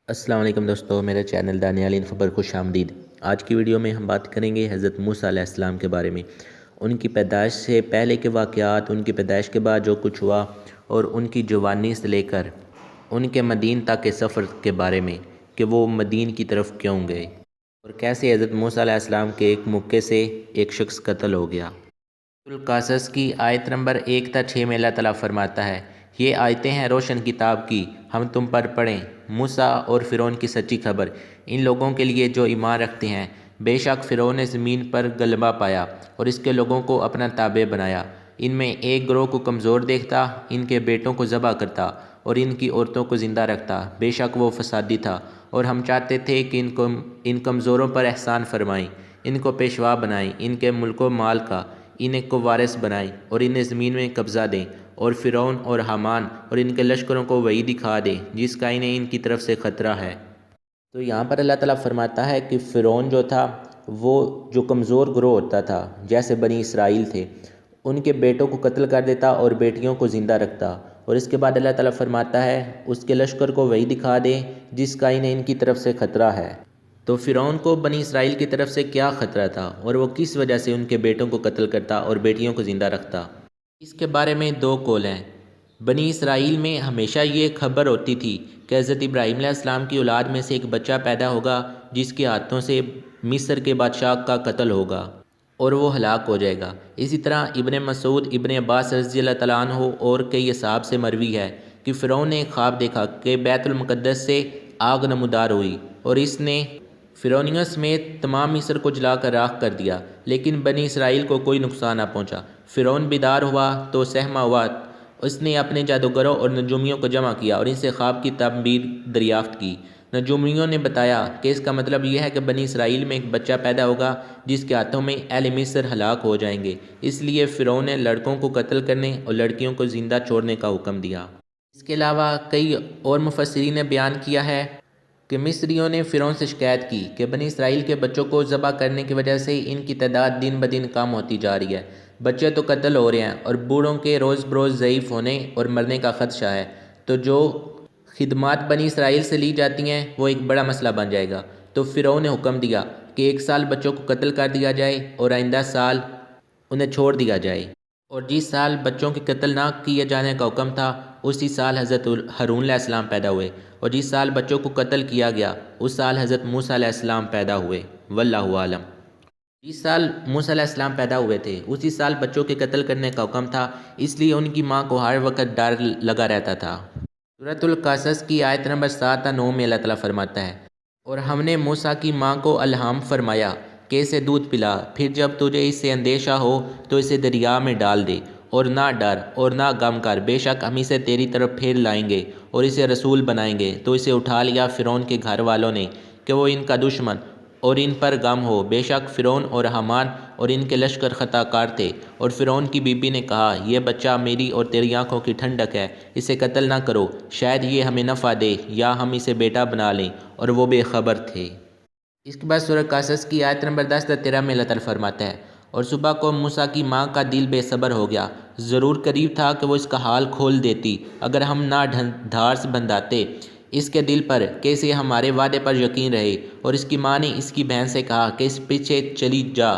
السلام علیکم دوستو، میرے چینل دانیال انفو پر خوش آمدید۔ آج کی ویڈیو میں ہم بات کریں گے حضرت موسیٰ علیہ السلام کے بارے میں، ان کی پیدائش سے پہلے کے واقعات، ان کی پیدائش کے بعد جو کچھ ہوا اور ان کی جوانی سے لے کر ان کے مدین تک کے سفر کے بارے میں کہ وہ مدین کی طرف کیوں گئے اور کیسے حضرت موسیٰ علیہ السلام کے ایک موقع سے ایک شخص قتل ہو گیا۔ القصص کی آیت نمبر 1 تا 6 میں اللہ تعالیٰ فرماتا ہے، یہ آیتیں ہیں روشن کتاب کی، ہم تم پر پڑھیں موسیٰ اور فرعون کی سچی خبر ان لوگوں کے لیے جو ایمان رکھتے ہیں۔ بے شک فرعون نے زمین پر غلبہ پایا اور اس کے لوگوں کو اپنا تابع بنایا۔ ان میں ایک گروہ کو کمزور دیکھتا، ان کے بیٹوں کو ذبح کرتا اور ان کی عورتوں کو زندہ رکھتا۔ بے شک وہ فسادی تھا اور ہم چاہتے تھے کہ ان کمزوروں پر احسان فرمائیں، ان کو پیشوا بنائیں، ان کے ملک و مال کا انہیں کو وارث بنائیں اور انہیں زمین میں قبضہ دیں، اور فرعون اور حامان اور ان کے لشکروں کو وہی دکھا دیں جس کا انہیں ان کی طرف سے خطرہ ہے۔ تو یہاں پر اللہ تعالیٰ فرماتا ہے کہ فرعون جو تھا وہ جو کمزور گروہ ہوتا تھا جیسے بنی اسرائیل تھے، ان کے بیٹوں کو قتل کر دیتا اور بیٹیوں کو زندہ رکھتا، اور اس کے بعد اللہ تعالیٰ فرماتا ہے اس کے لشکر کو وہی دکھا دیں جس کا انہیں ان کی طرف سے خطرہ ہے۔ تو فرعون کو بنی اسرائیل کی طرف سے کیا خطرہ تھا اور وہ کس وجہ سے ان کے بیٹوں کو قتل کرتا اور بیٹیوں کو زندہ رکھتا؟ اس کے بارے میں دو قول ہیں۔ بنی اسرائیل میں ہمیشہ یہ خبر ہوتی تھی کہ حضرت ابراہیم علیہ السلام کی اولاد میں سے ایک بچہ پیدا ہوگا جس کے ہاتھوں سے مصر کے بادشاہ کا قتل ہوگا اور وہ ہلاک ہو جائے گا۔ اسی طرح ابن مسعود، ابن عباس رضی اللہ تعالیٰ عنہ اور کئی اصحاب سے مروی ہے کہ فرعون نے ایک خواب دیکھا کہ بیت المقدس سے آگ نمودار ہوئی اور اس نے فرعونیوں سمیت تمام مصر کو جلا کر راکھ کر دیا، لیکن بنی اسرائیل کو کوئی نقصان نہ پہنچا۔ فرعون بیدار ہوا تو سہما ہوا، اس نے اپنے جادوگروں اور نجومیوں کو جمع کیا اور ان سے خواب کی تعبیر دریافت کی۔ نجومیوں نے بتایا کہ اس کا مطلب یہ ہے کہ بنی اسرائیل میں ایک بچہ پیدا ہوگا جس کے ہاتھوں میں اہل مصر ہلاک ہو جائیں گے، اس لیے فرعون نے لڑکوں کو قتل کرنے اور لڑکیوں کو زندہ چھوڑنے کا حکم دیا۔ اس کے علاوہ کئی اور مفسرین نے بیان کیا ہے کہ مصریوں نے فرعون سے شکایت کی کہ بنی اسرائیل کے بچوں کو ذبح کرنے کی وجہ سے ان کی تعداد دن بدن کم ہوتی جا رہی ہے، بچے تو قتل ہو رہے ہیں اور بوڑھوں کے روز بروز ضعیف ہونے اور مرنے کا خدشہ ہے، تو جو خدمات بنی اسرائیل سے لی جاتی ہیں وہ ایک بڑا مسئلہ بن جائے گا۔ تو فرعون نے حکم دیا کہ ایک سال بچوں کو قتل کر دیا جائے اور آئندہ سال انہیں چھوڑ دیا جائے، اور جس سال بچوں کے قتل نہ کیے جانے کا حکم تھا اسی سال حضرت ہارون علیہ السلام پیدا ہوئے، اور جس سال بچوں کو قتل کیا گیا اس سال حضرت موسیٰ علیہ السلام پیدا ہوئے، واللہ عالم۔ جس سال موسیٰ علیہ السلام پیدا ہوئے تھے اسی سال بچوں کے قتل کرنے کا حکم تھا، اس لیے ان کی ماں کو ہر وقت ڈر لگا رہتا تھا۔ سورۃ القصص کی آیت نمبر 7 تا 9 میں اللہ تعالیٰ فرماتا ہے، اور ہم نے موسیٰ کی ماں کو الہام فرمایا کہ اسے دودھ پلا، پھر جب تجھے اس سے اندیشہ ہو تو اسے دریا میں ڈال دے، اور نہ ڈر اور نہ غم کر، بے شک ہم اسے تیری طرف پھیر لائیں گے اور اسے رسول بنائیں گے۔ تو اسے اٹھا لیا فرعون کے گھر والوں نے کہ وہ ان کا دشمن اور ان پر غم ہو، بے شک فرعون اور حامان اور ان کے لشکر خطا کار تھے۔ اور فرعون کی بیوی نے کہا، یہ بچہ میری اور تیری آنکھوں کی ٹھنڈک ہے، اسے قتل نہ کرو، شاید یہ ہمیں نفع دے یا ہم اسے بیٹا بنا لیں، اور وہ بے خبر تھے۔ اس کے بعد سورۃ قصص کی آیت نمبر 10 تا 13 میں اللہ تعالیٰ فرماتا ہے، اور صبح کو موسیٰ کی ماں کا دل بے صبر ہو گیا، ضرور قریب تھا کہ وہ اس کا حال کھول دیتی اگر ہم نہ دھار سے بندھاتے اس کے دل پر کہ اسے ہمارے وعدے پر یقین رہے۔ اور اس کی ماں نے اس کی بہن سے کہا کہ اس پیچھے چلی جا،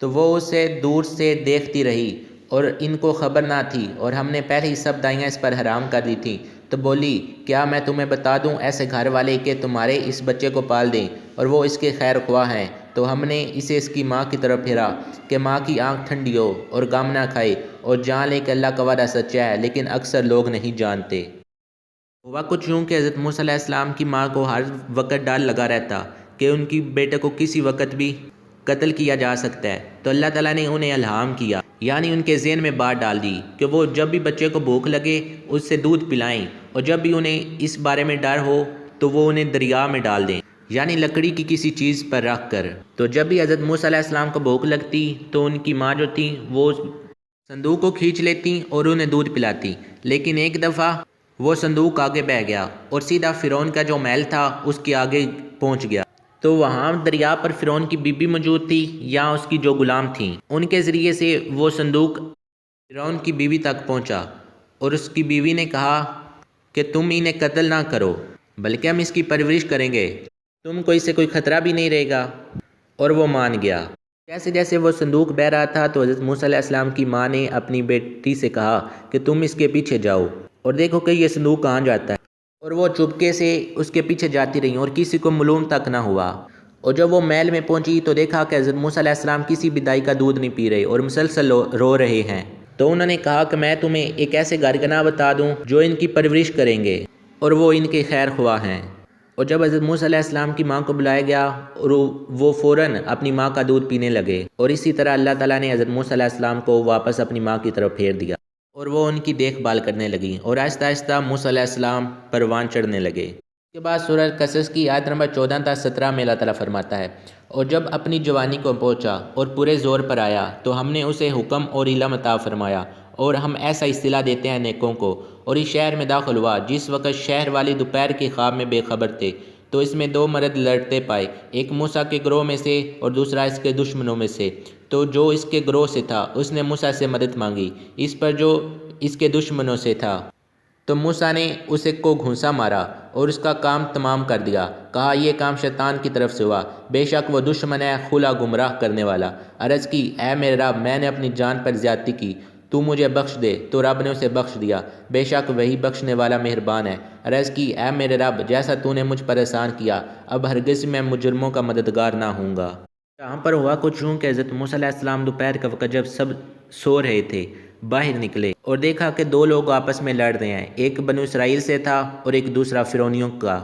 تو وہ اسے دور سے دیکھتی رہی اور ان کو خبر نہ تھی، اور ہم نے پہلے ہی سب دائیاں اس پر حرام کر دی تھیں۔ تو بولی، کیا میں تمہیں بتا دوں ایسے گھر والے کہ تمہارے اس بچے کو پال دیں اور وہ اس کے خیر خواہ ہیں؟ تو ہم نے اسے اس کی ماں کی طرف پھیرا کہ ماں کی آنکھ ٹھنڈی ہو اور غم نہ کھائے، اور جان لے کہ اللہ کا وعدہ سچا ہے، لیکن اکثر لوگ نہیں جانتے۔ ہوا کچھ یوں کہ حضرت موسیٰ علیہ السلام کی ماں کو ہر وقت ڈر لگا رہتا کہ ان کی بیٹے کو کسی وقت بھی قتل کیا جا سکتا ہے، تو اللہ تعالیٰ نے انہیں الہام کیا، یعنی ان کے ذہن میں بات ڈال دی کہ وہ جب بھی بچے کو بھوک لگے اس سے دودھ پلائیں، اور جب بھی انہیں اس بارے میں ڈر ہو تو وہ انہیں دریا میں ڈال دیں، یعنی لکڑی کی کسی چیز پر رکھ کر۔ تو جب بھی حضرت موسیٰ علیہ السلام کو بھوک لگتی تو ان کی ماں جو تھی وہ صندوق کو کھینچ لیتی اور انہیں دودھ پلاتی، لیکن ایک دفعہ وہ صندوق آگے بہ گیا اور سیدھا فرعون کا جو محل تھا اس کے آگے پہنچ گیا، تو وہاں دریا پر فرعون کی بیوی موجود تھی یا اس کی جو غلام تھیں، ان کے ذریعے سے وہ صندوق فرعون کی بیوی تک پہنچا، اور اس کی بیوی نے کہا کہ تم انہیں قتل نہ کرو، بلکہ ہم اس کی پرورش کریں گے، تم کو اس سے کوئی خطرہ بھی نہیں رہے گا۔ اور وہ مان گیا۔ جیسے جیسے وہ صندوق بہ رہا تھا تو حضرت موسیٰ علیہ السلام کی ماں نے اپنی بیٹی سے کہا کہ تم اس کے پیچھے جاؤ اور دیکھو کہ یہ صندوق کہاں جاتا ہے، اور وہ چپکے سے اس کے پیچھے جاتی رہی اور کسی کو معلوم تک نہ ہوا۔ اور جب وہ محل میں پہنچی تو دیکھا کہ حضرت موسیٰ علیہ السلام کسی بھی دائی کا دودھ نہیں پی رہے اور مسلسل رو رہے ہیں۔ تو انہوں نے کہا کہ میں تمہیں ایک ایسے گھرگنا بتا دوں جو ان کی پرورش کریں گے اور وہ ان کے خیر خواہ ہیں۔ اور جب حضرت موسیٰ علیہ السلام کی ماں کو بلایا گیا اور وہ فوراً اپنی ماں کا دودھ پینے لگے، اور اسی طرح اللہ تعالیٰ نے حضرت موسیٰ علیہ السلام کو واپس اپنی ماں کی طرف پھیر دیا اور وہ ان کی دیکھ بھال کرنے لگیں اور آہستہ آہستہ موسیٰ علیہ السلام پروان چڑھنے لگے۔ اس کے بعد سورہ قصص کی آیت نمبر 14 تا 17 میں اللہ تعالیٰ فرماتا ہے، اور جب اپنی جوانی کو پہنچا اور پورے زور پر آیا تو ہم نے اسے حکم اور علم عطا فرمایا، اور ہم ایسا اصطلاح دیتے ہیں نیکوں کو۔ اور اس شہر میں داخل ہوا جس وقت شہر والے دوپہر کے خواب میں بے خبر تھے، تو اس میں دو مرد لڑتے پائے، ایک موسیٰ کے گروہ میں سے اور دوسرا اس کے دشمنوں میں سے۔ تو جو اس کے گروہ سے تھا اس نے موسیٰ سے مدد مانگی اس پر جو اس کے دشمنوں سے تھا، تو موسیٰ نے اسے کو گھونسا مارا اور اس کا کام تمام کر دیا۔ کہا یہ کام شیطان کی طرف سے ہوا، بے شک وہ دشمن ہے کھلا گمراہ کرنے والا۔ عرض کی اے میرے رب، میں نے اپنی جان پر زیادتی کی، تو مجھے بخش دے۔ تو رب نے اسے بخش دیا، بے شک وہی بخشنے والا مہربان ہے۔ عرض کی اے میرے رب، جیسا تو نے مجھ پر احسان کیا، اب ہرگز میں مجرموں کا مددگار نہ ہوں گا۔ یہاں پر ہوا کچھ یوں کہ حضرت موسیٰ علیہ السلام دوپہر کا وقت جب سب سو رہے تھے باہر نکلے اور دیکھا کہ دو لوگ آپس میں لڑ رہے ہیں، ایک بنو اسرائیل سے تھا اور ایک دوسرا فرعونیوں کا۔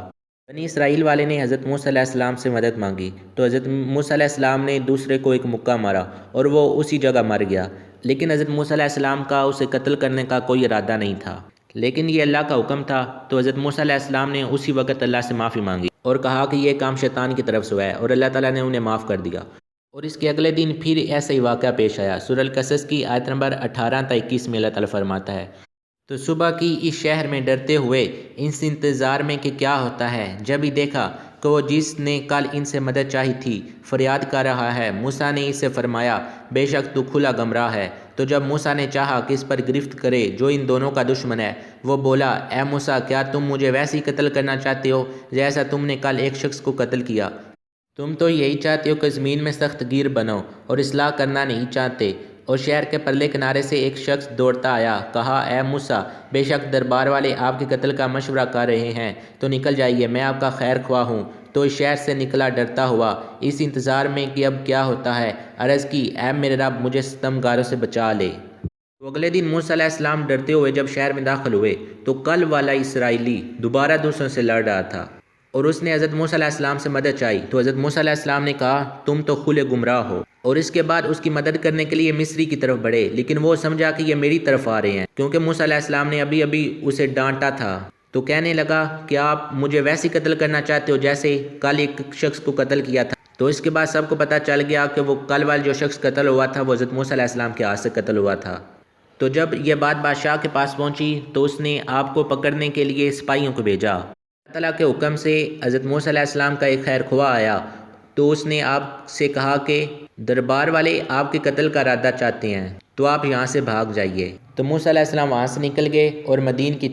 بنی اسرائیل والے نے حضرت موسیٰ علیہ السلام سے مدد مانگی تو حضرت موسیٰ علیہ السلام نے دوسرے کو ایک مکہ مارا اور وہ اسی جگہ مر گیا، لیکن حضرت موسیٰ علیہ السلام کا اسے قتل کرنے کا کوئی ارادہ نہیں تھا، لیکن یہ اللہ کا حکم تھا۔ تو حضرت موسیٰ علیہ السلام نے اسی وقت اللہ سے معافی مانگی اور کہا کہ یہ کام شیطان کی طرف سے ہوا ہے، اور اللہ تعالیٰ نے انہیں معاف کر دیا۔ اور اس کے اگلے دن پھر ایسا ہی واقعہ پیش آیا۔ سورہ القصص کی آیت نمبر 18 تا 21 میں اللہ تعالیٰ فرماتا ہے، تو صبح کی اس شہر میں ڈرتے ہوئے اس انتظار میں کہ کیا ہوتا ہے، جب ہی دیکھا کہ وہ جس نے کل ان سے مدد چاہی تھی فریاد کر رہا ہے۔ موسیٰ نے اس سے فرمایا بے شک تو کھلا گمراہ ہے۔ تو جب موسیٰ نے چاہا کہ اس پر گرفت کرے جو ان دونوں کا دشمن ہے، وہ بولا اے موسیٰ، کیا تم مجھے ویسے ہی قتل کرنا چاہتے ہو جیسا تم نے کل ایک شخص کو قتل کیا؟ تم تو یہی چاہتے ہو کہ زمین میں سخت گیر بنو اور اصلاح کرنا نہیں چاہتے۔ اور شہر کے پرلے کنارے سے ایک شخص دوڑتا آیا، کہا اے موسیٰ، بے شک دربار والے آپ کے قتل کا مشورہ کر رہے ہیں، تو نکل جائیے، میں آپ کا خیر خواہ ہوں۔ تو اس شہر سے نکلا ڈرتا ہوا اس انتظار میں کہ اب کیا ہوتا ہے۔ عرض کی اے میرے رب، مجھے ستمگاروں سے بچا لے۔ تو اگلے دن موسیٰ علیہ السلام ڈرتے ہوئے جب شہر میں داخل ہوئے تو کل والا اسرائیلی دوبارہ دوسروں سے لڑ رہا تھا اور اس نے حضرت موسیٰ علیہ السلام سے مدد چاہی۔ تو حضرت موسیٰ علیہ السلام نے کہا تم تو کھلے گمراہ ہو، اور اس کے بعد اس کی مدد کرنے کے لیے مصری کی طرف بڑھے، لیکن وہ سمجھا کہ یہ میری طرف آ رہے ہیں کیونکہ موسیٰ علیہ السلام نے ابھی اسے ڈانٹا تھا۔ تو کہنے لگا کہ آپ مجھے ویسے قتل کرنا چاہتے ہو جیسے کل ایک شخص کو قتل کیا تھا۔ تو اس کے بعد سب کو پتہ چل گیا کہ وہ کل والا جو شخص قتل ہوا تھا وہ حضرت موسیٰ علیہ السلام کے ہاتھ سے قتل ہوا تھا۔ تو جب یہ بات بادشاہ کے پاس پہنچی تو اس نے آپ کو پکڑنے کے لیے سپاہیوں کو بھیجا۔ اللہ تعالیٰ کے حکم سے حضرت موسیٰ علیہ السلام کا ایک خیر خواہ آیا تو اس نے آپ سے کہا کہ دربار والے آپ کے قتل کا ارادہ چاہتے ہیں، تو آپ یہاں سے بھاگ جائیے۔ تو موسیٰ علیہ السلام وہاں سے نکل گئے اور مدین کی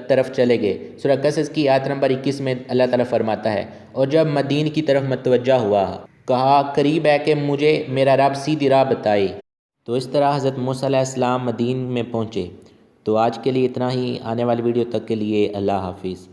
طرف چلے گئے۔ سورہ قصص کی آیت نمبر 21 میں اللہ تعالیٰ فرماتا ہے، اور جب مدین کی طرف متوجہ ہوا کہا قریب ہے کہ مجھے میرا رب سیدھی راہ بتائے۔ تو اس طرح حضرت موسیٰ علیہ السلام مدین میں پہنچے۔ تو آج کے لیے اتنا ہی، آنے والی ویڈیو تک کے لیے اللہ حافظ۔